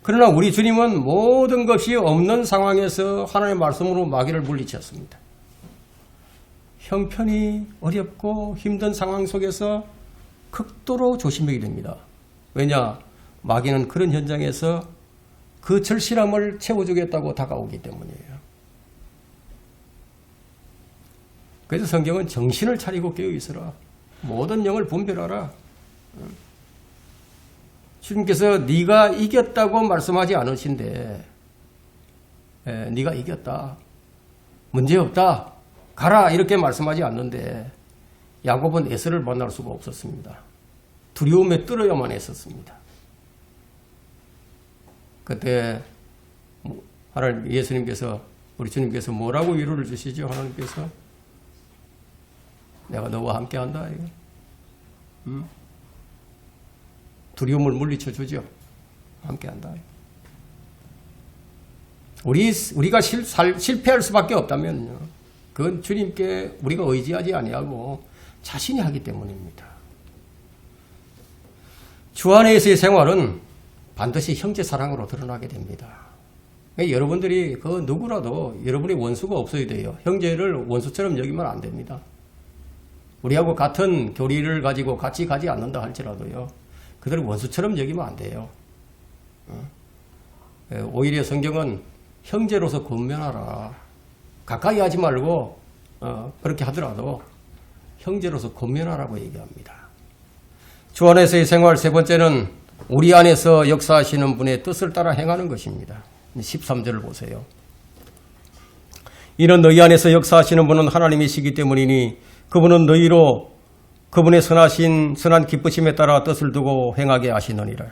그러나 우리 주님은 모든 것이 없는 상황에서 하나님의 말씀으로 마귀를 물리쳤습니다. 형편이 어렵고 힘든 상황 속에서 극도로 조심해야 됩니다. 왜냐? 마귀는 그런 현장에서 그 절실함을 채워주겠다고 다가오기 때문이에요. 그래서 성경은 정신을 차리고 깨어있으라. 모든 영을 분별하라. 주님께서 네가 이겼다고 말씀하지 않으신데 네가 이겼다. 문제없다. 가라. 이렇게 말씀하지 않는데 야곱은 에서를 만날 수가 없었습니다. 두려움에 떨어야만 했었습니다. 그때 하나님 예수님께서 우리 주님께서 뭐라고 위로를 주시죠? 하나님께서 내가 너와 함께한다. 두려움을 물리쳐 주죠. 함께한다. 우리가 실패할 수밖에 없다면 그건 주님께 우리가 의지하지 아니하고 자신이 하기 때문입니다. 주 안에서의 생활은 반드시 형제 사랑으로 드러나게 됩니다. 여러분들이 그 누구라도 여러분이 원수가 없어야 돼요. 형제를 원수처럼 여기면 안 됩니다. 우리하고 같은 교리를 가지고 같이 가지 않는다 할지라도요. 그들을 원수처럼 여기면 안 돼요. 오히려 성경은 형제로서 권면하라. 가까이 하지 말고 그렇게 하더라도 형제로서 권면하라고 얘기합니다. 주 안에서의 생활 세 번째는 우리 안에서 역사하시는 분의 뜻을 따라 행하는 것입니다. 13절을 보세요. 이는 너희 안에서 역사하시는 분은 하나님이시기 때문이니 그분은 너희로 그분의 선한 기쁘심에 따라 뜻을 두고 행하게 하시느니라.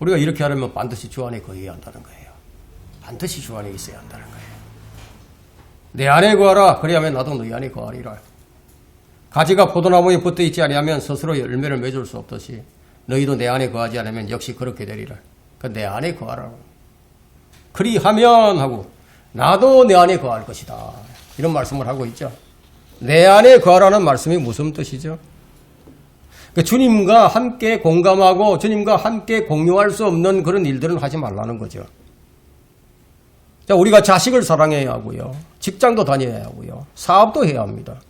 우리가 이렇게 하려면 반드시 주 안에 거해야 한다는 거예요. 반드시 주 안에 있어야 한다는 거예요. 내 안에 거하라. 그리하면 나도 너희 안에 거하리라. 가지가 포도나무에 붙어 있지 아니하면 스스로 열매를 맺을 수 없듯이 너희도 내 안에 거하지 않으면 역시 그렇게 되리라. 내 안에 거하라고. 그리하면 하고 나도 내 안에 거할 것이다. 이런 말씀을 하고 있죠. 내 안에 거하라는 말씀이 무슨 뜻이죠? 주님과 함께 공감하고 주님과 함께 공유할 수 없는 그런 일들은 하지 말라는 거죠. 자, 우리가 자식을 사랑해야 하고요. 직장도 다녀야 하고요. 사업도 해야 합니다.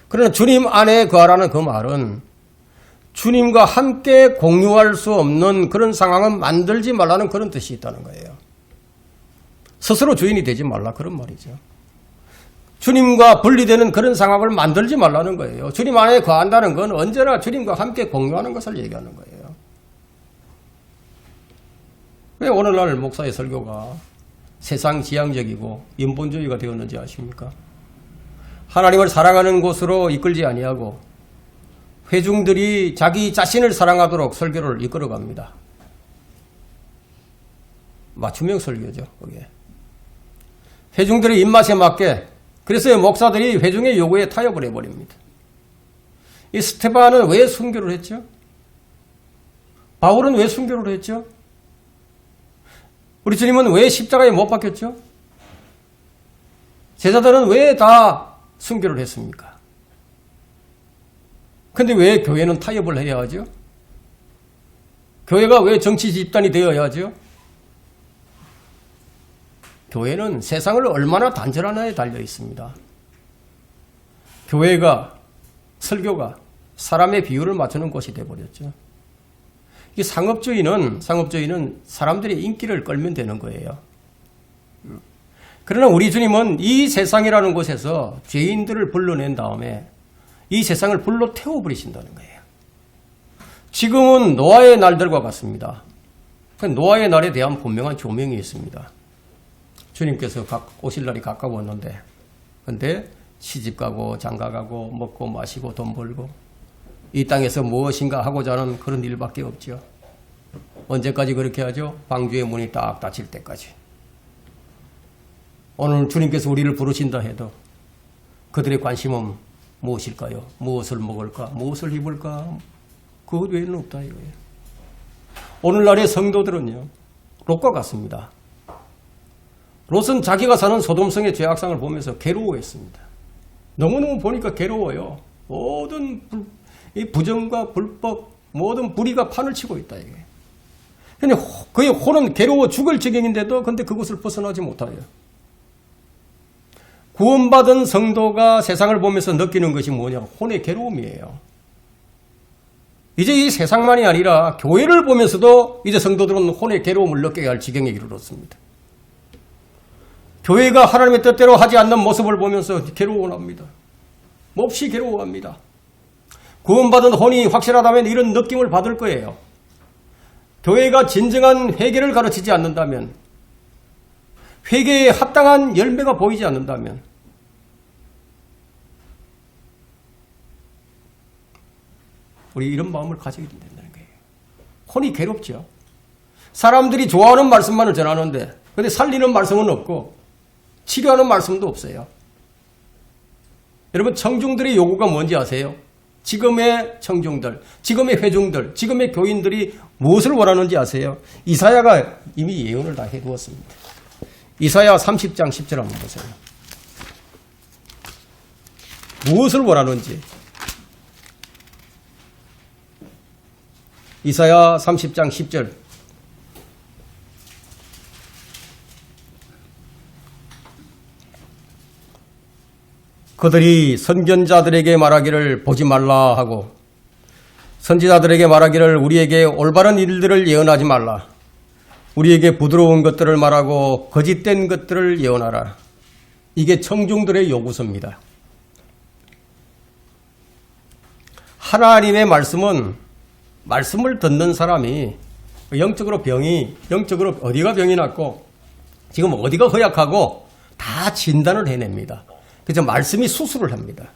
그러나 주님 안에 거하라는 그 말은 주님과 함께 공유할 수 없는 그런 상황은 만들지 말라는 그런 뜻이 있다는 거예요. 스스로 주인이 되지 말라 그런 말이죠. 주님과 분리되는 그런 상황을 만들지 말라는 거예요. 주님 안에 거한다는 건 언제나 주님과 함께 공유하는 것을 얘기하는 거예요. 왜 오늘날 목사의 설교가 세상 지향적이고 인본주의가 되었는지 아십니까? 하나님을 사랑하는 곳으로 이끌지 아니하고 회중들이 자기 자신을 사랑하도록 설교를 이끌어갑니다. 맞춤형 설교죠. 그게. 회중들의 입맛에 맞게 그래서 목사들이 회중의 요구에 타협을 해버립니다. 이 스테반은 왜 순교를 했죠? 바울은 왜 순교를 했죠? 우리 주님은 왜 십자가에 못 박혔죠? 제자들은 왜 다 순교를 했습니까? 근데 왜 교회는 타협을 해야 하죠? 교회가 왜 정치 집단이 되어야 하죠? 교회는 세상을 얼마나 단절하나에 달려 있습니다. 교회가, 설교가 사람의 비율을 맞추는 곳이 되어버렸죠. 이 상업주의는 사람들의 인기를 끌면 되는 거예요. 그러나 우리 주님은 이 세상이라는 곳에서 죄인들을 불러낸 다음에 이 세상을 불로 태워버리신다는 거예요. 지금은 노아의 날들과 같습니다. 노아의 날에 대한 분명한 조명이 있습니다. 주님께서 오실 날이 가까웠는데 근데 시집가고 장가가고 먹고 마시고 돈 벌고 이 땅에서 무엇인가 하고자 하는 그런 일밖에 없죠. 언제까지 그렇게 하죠? 방주의 문이 딱 닫힐 때까지. 오늘 주님께서 우리를 부르신다 해도 그들의 관심은 무엇일까요? 무엇을 먹을까? 무엇을 입을까? 그것 외에는 없다 이거예요. 오늘날의 성도들은요. 롯과 같습니다. 롯은 자기가 사는 소돔성의 죄악상을 보면서 괴로워했습니다. 너무너무 보니까 괴로워요. 모든 이 부정과 불법, 모든 불의가 판을 치고 있다 이게. 근데 그의 혼은 괴로워 죽을 지경인데도 근데 그것을 벗어나지 못해요. 구원받은 성도가 세상을 보면서 느끼는 것이 뭐냐? 혼의 괴로움이에요. 이제 이 세상만이 아니라 교회를 보면서도 이제 성도들은 혼의 괴로움을 느끼게 할 지경에 이르렀습니다. 교회가 하나님의 뜻대로 하지 않는 모습을 보면서 괴로워합니다. 몹시 괴로워합니다. 구원받은 혼이 확실하다면 이런 느낌을 받을 거예요. 교회가 진정한 회개를 가르치지 않는다면, 회개에 합당한 열매가 보이지 않는다면, 우리 이런 마음을 가지게 된다는 거예요. 혼이 괴롭죠. 사람들이 좋아하는 말씀만을 전하는데 근데 살리는 말씀은 없고 치료하는 말씀도 없어요. 여러분 청중들의 요구가 뭔지 아세요? 지금의 청중들, 지금의 회중들, 지금의 교인들이 무엇을 원하는지 아세요? 이사야가 이미 예언을 다 해두었습니다. 이사야 30장 10절 한번 보세요. 무엇을 원하는지. 이사야 30장 10절. 그들이 선견자들에게 말하기를 보지 말라 하고 선지자들에게 말하기를 우리에게 올바른 일들을 예언하지 말라. 우리에게 부드러운 것들을 말하고 거짓된 것들을 예언하라. 이게 청중들의 요구서입니다. 하나님의 말씀은 말씀을 듣는 사람이 영적으로 어디가 병이 났고 지금 어디가 허약하고 다 진단을 해냅니다. 그래서 말씀이 수술을 합니다.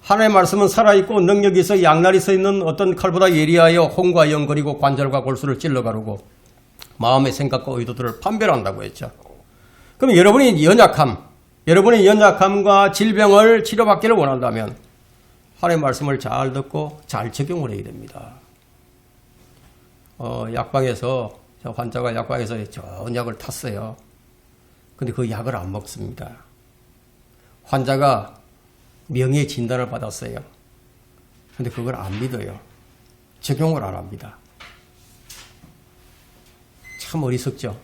하나님의 말씀은 살아있고 능력이 있어 양날이 서 있는 어떤 칼보다 예리하여 혼과 영 그리고 관절과 골수를 찔러 가르고 마음의 생각과 의도들을 판별한다고 했죠. 그럼 여러분의 연약함과 질병을 치료받기를 원한다면 하나님의 말씀을 잘 듣고 잘 적용을 해야 됩니다. 약방에서 환자가 약방에서 좋은 약을 탔어요. 근데 그 약을 안 먹습니다. 환자가 명예 진단을 받았어요. 근데 그걸 안 믿어요. 적용을 안 합니다. 참 어리석죠.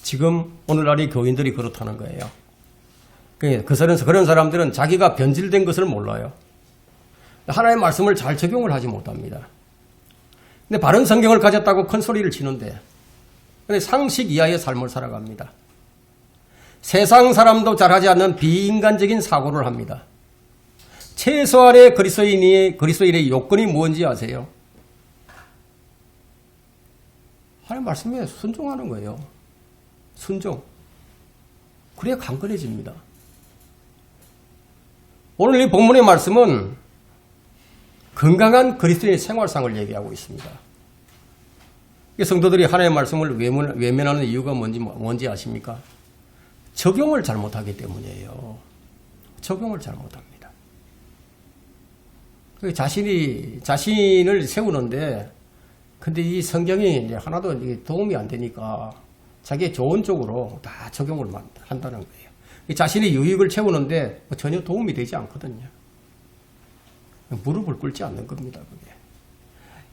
지금 오늘날의 교인들이 그렇다는 거예요. 그런 사람들은 자기가 변질된 것을 몰라요. 하나님의 말씀을 잘 적용을 하지 못합니다. 근데 바른 성경을 가졌다고 큰 소리를 치는데 근데 상식 이하의 삶을 살아갑니다. 세상 사람도 잘하지 않는 비인간적인 사고를 합니다. 최소한의 그리스도인의 요건이 뭔지 아세요? 하나님 말씀에 순종하는 거예요. 순종. 그래야 강건해집니다. 오늘 이 본문의 말씀은 건강한 그리스도인의 생활상을 얘기하고 있습니다. 성도들이 하나님의 말씀을 외면하는 이유가 뭔지 아십니까? 적용을 잘못하기 때문이에요. 적용을 잘못합니다. 자신을 세우는데 근데 이 성경이 이제 하나도 도움이 안 되니까 자기의 좋은 쪽으로 다 적용을 한다는 거예요. 자신의 유익을 채우는데 전혀 도움이 되지 않거든요. 무릎을 꿇지 않는 겁니다. 그게.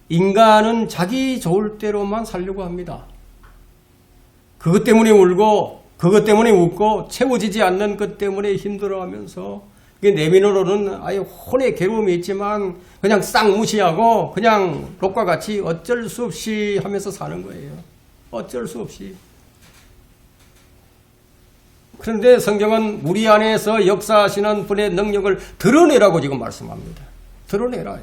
인간은 자기 좋을 대로만 살려고 합니다. 그것 때문에 울고 그것 때문에 웃고 채워지지 않는 것 때문에 힘들어하면서 내면으로는 아예 혼의 괴로움이 있지만 그냥 싹 무시하고 그냥 롯과 같이 어쩔 수 없이 하면서 사는 거예요. 어쩔 수 없이. 그런데 성경은 우리 안에서 역사하시는 분의 능력을 드러내라고 지금 말씀합니다. 드러내라.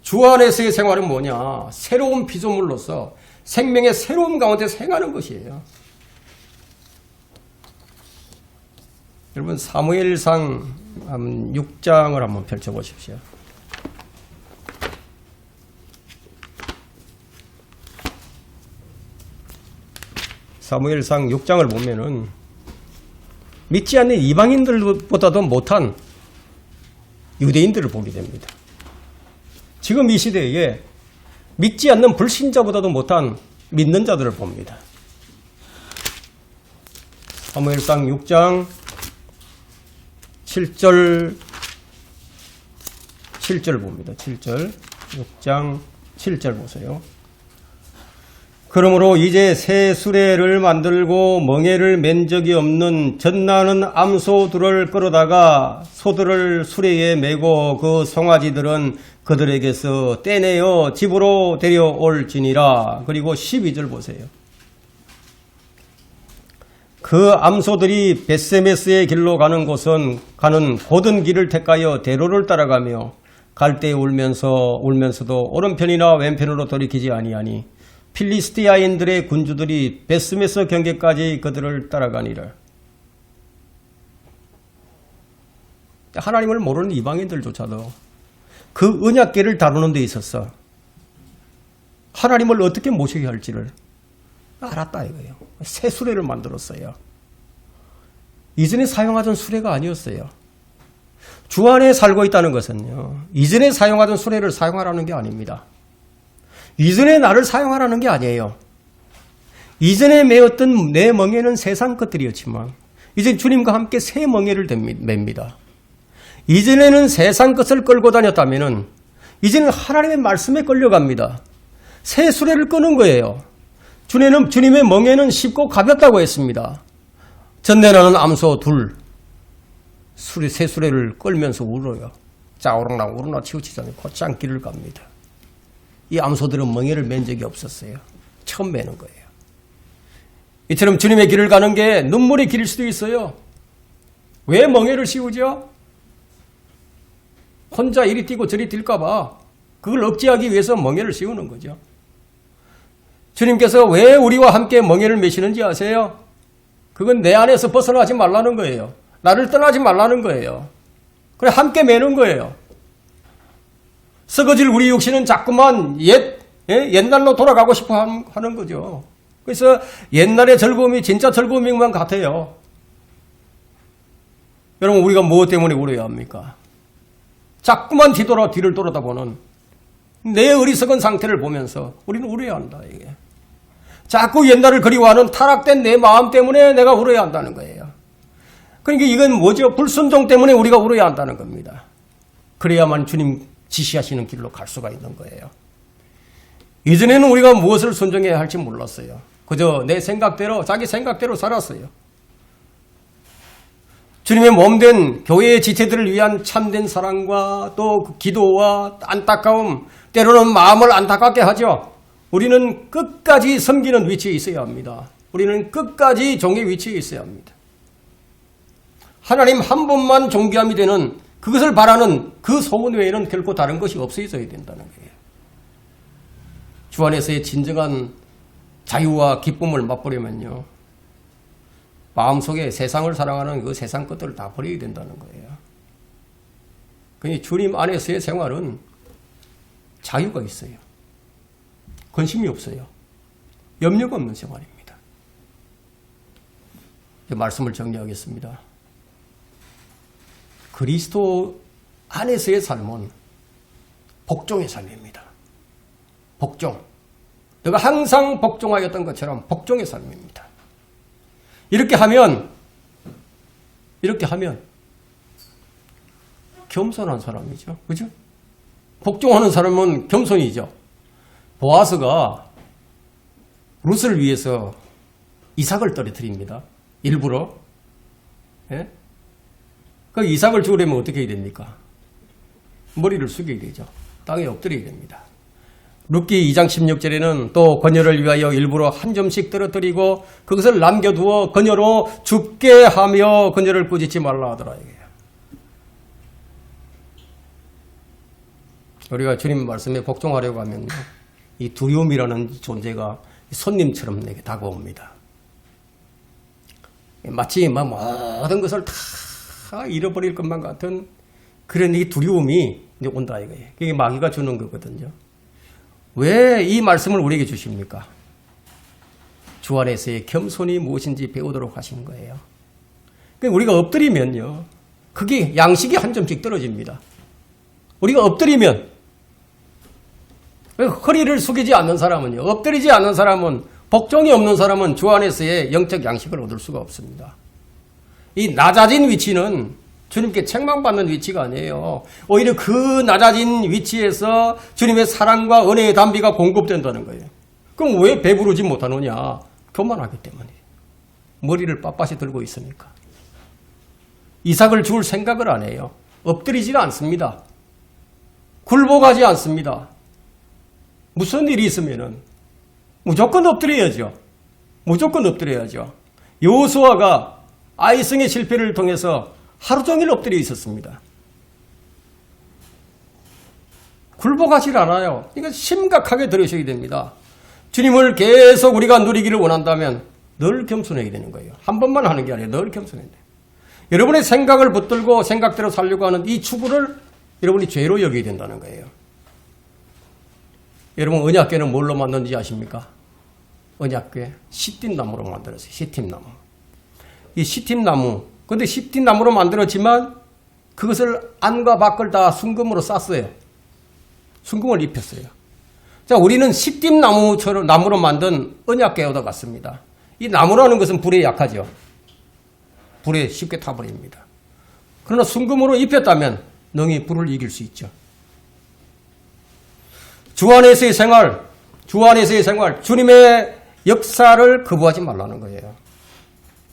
주 안에서의 생활은 뭐냐? 새로운 피조물로서 생명의 새로운 가운데 생하는 것이에요. 여러분 사무엘상 6장을 한번 펼쳐보십시오. 사무엘상 6장을 보면은 믿지 않는 이방인들보다도 못한 유대인들을 보게 됩니다. 지금 이 시대에 믿지 않는 불신자보다도 못한 믿는 자들을 봅니다. 사무엘상 6장 7절 봅니다. 7절 6장 7절 보세요. 그러므로 이제 새 수레를 만들고 멍에를 맨 적이 없는 젖나는 암소들을 끌어다가 소들을 수레에 메고 그 송아지들은 그들에게서 떼내어 집으로 데려올지니라. 그리고 12절 보세요. 그 암소들이 벳세메스의 길로 가는 고든 길을 택하여 대로를 따라가며 갈 때 울면서도 오른편이나 왼편으로 돌이키지 아니하니 필리스티아인들의 군주들이 벳세메스 경계까지 그들을 따라가니라. 하나님을 모르는 이방인들조차도 그 언약궤를 다루는 데 있어서 하나님을 어떻게 모셔야 할지를 알았다 이거예요. 새 수레를 만들었어요. 이전에 사용하던 수레가 아니었어요. 주 안에 살고 있다는 것은요, 이전에 사용하던 수레를 사용하라는 게 아닙니다. 이전에 나를 사용하라는 게 아니에요. 이전에 메었던 내 멍에는 세상 것들이었지만 이제 주님과 함께 새 멍에를 맵니다. 이전에는 세상 것을 끌고 다녔다면 이제는 하나님의 말씀에 끌려갑니다. 새 수레를 끄는 거예요. 주님의 멍에는 쉽고 가볍다고 했습니다. 전내나는 암소 둘, 새 수레를 끌면서 울어요. 오르나 치우치자니 곧장길을 갑니다. 이 암소들은 멍에를 맨 적이 없었어요. 처음 매는 거예요. 이처럼 주님의 길을 가는 게 눈물의 길일 수도 있어요. 왜 멍에를 씌우죠? 혼자 이리 뛰고 저리 뛸까 봐 그걸 억제하기 위해서 멍에를 씌우는 거죠. 주님께서 왜 우리와 함께 멍에를 메시는지 아세요? 그건 내 안에서 벗어나지 말라는 거예요. 나를 떠나지 말라는 거예요. 그래 함께 매는 거예요. 썩어질 우리 육신은 자꾸만 옛날로 돌아가고 싶어 하는 거죠. 그래서 옛날의 즐거움이 진짜 즐거움인 같아요. 여러분 우리가 무엇 때문에 울어야 합니까? 자꾸만 뒤를 돌아다보는 내 어리석은 상태를 보면서 우리는 울어야 한다. 이게. 자꾸 옛날을 그리워하는 타락된 내 마음 때문에 내가 울어야 한다는 거예요. 그러니까 이건 뭐죠? 불순종 때문에 우리가 울어야 한다는 겁니다. 그래야만 주님 지시하시는 길로 갈 수가 있는 거예요. 이전에는 우리가 무엇을 순종해야 할지 몰랐어요. 그저 내 생각대로 자기 생각대로 살았어요. 주님의 몸된 교회의 지체들을 위한 참된 사랑과 또 기도와 안타까움, 때로는 마음을 안타깝게 하죠. 우리는 끝까지 섬기는 위치에 있어야 합니다. 우리는 끝까지 종의 위치에 있어야 합니다. 하나님 한 분만 존귀함이 되는 그것을 바라는 그 소원 외에는 결코 다른 것이 없어져야 된다는 거예요. 주 안에서의 진정한 자유와 기쁨을 맛보려면요. 마음속에 세상을 사랑하는 그 세상 것들을 다 버려야 된다는 거예요. 그러니 주님 안에서의 생활은 자유가 있어요. 근심이 없어요. 염려가 없는 생활입니다. 말씀을 정리하겠습니다. 그리스도 안에서의 삶은 복종의 삶입니다. 복종. 내가 항상 복종하였던 것처럼 복종의 삶입니다. 이렇게 하면 겸손한 사람이죠. 그죠? 복종하는 사람은 겸손이죠. 보아스가 룻을 위해서 이삭을 떨어뜨립니다. 일부러. 예? 그 이삭을 주우려면 어떻게 해야 됩니까? 머리를 숙여야 되죠. 땅에 엎드려야 됩니다. 룻기 2장 16절에는 또 그녀를 위하여 일부러 한 점씩 떨어뜨리고 그것을 남겨두어 그녀로 죽게 하며 그녀를 꾸짖지 말라 하더라. 우리가 주님 말씀에 복종하려고 하면 이 두려움이라는 존재가 손님처럼 내게 다가옵니다. 마치 모든 것을 다 잃어버릴 것만 같은 그런 이 두려움이 이제 온다 이거예요. 그게 마귀가 주는 거거든요. 왜 이 말씀을 우리에게 주십니까? 주 안에서의 겸손이 무엇인지 배우도록 하신 거예요. 그러니까 우리가 엎드리면요. 그게 양식이 한 점씩 떨어집니다. 우리가 엎드리면 허리를 숙이지 않는 사람은요. 엎드리지 않는 사람은 복종이 없는 사람은 주 안에서의 영적 양식을 얻을 수가 없습니다. 이 낮아진 위치는 주님께 책망받는 위치가 아니에요. 오히려 그 낮아진 위치에서 주님의 사랑과 은혜의 담비가 공급된다는 거예요. 그럼 왜 배부르지 못하느냐? 교만하기 때문에. 머리를 빳빳이 들고 있으니까. 이삭을 줄 생각을 안 해요. 엎드리지 않습니다. 굴복하지 않습니다. 무슨 일이 있으면은 무조건 엎드려야죠. 무조건 엎드려야죠. 여호수아가 아이성의 실패를 통해서 하루 종일 엎드려 있었습니다. 굴복하지 않아요. 이거 심각하게 들으셔야 됩니다. 주님을 계속 우리가 누리기를 원한다면 늘 겸손해야 되는 거예요. 한 번만 하는 게 아니라 늘 겸손해야 돼요. 여러분의 생각을 붙들고 생각대로 살려고 하는 이 추구를 여러분이 죄로 여겨야 된다는 거예요. 여러분 언약궤는 뭘로 만든지 아십니까? 언약궤 시팀나무로 만들었어요. 시팀나무. 이 시팀나무. 근데 시팀나무로 만들었지만 그것을 안과 밖을 다 순금으로 쌌어요. 순금을 입혔어요. 자, 우리는 시팀나무처럼 나무로 만든 언약궤에 얻어갔습니다. 이 나무라는 것은 불에 약하죠. 불에 쉽게 타버립니다. 그러나 순금으로 입혔다면 능히 불을 이길 수 있죠. 주 안에서의 생활, 주 안에서의 생활, 주님의 역사를 거부하지 말라는 거예요.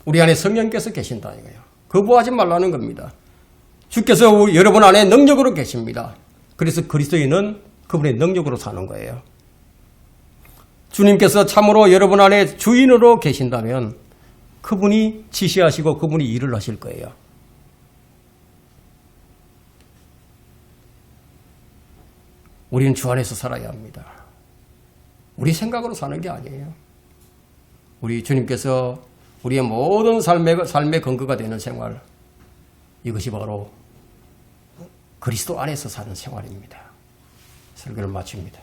우리 안에 성령께서 계신다 이거예요. 거부하지 말라는 겁니다. 주께서 여러분 안에 능력으로 계십니다. 그래서 그리스도인은 그분의 능력으로 사는 거예요. 주님께서 참으로 여러분 안에 주인으로 계신다면 그분이 지시하시고 그분이 일을 하실 거예요. 우리는 주 안에서 살아야 합니다. 우리 생각으로 사는 게 아니에요. 우리 주님께서 우리의 모든 삶의 근거가 되는 생활, 이것이 바로 그리스도 안에서 사는 생활입니다. 설교를 마칩니다.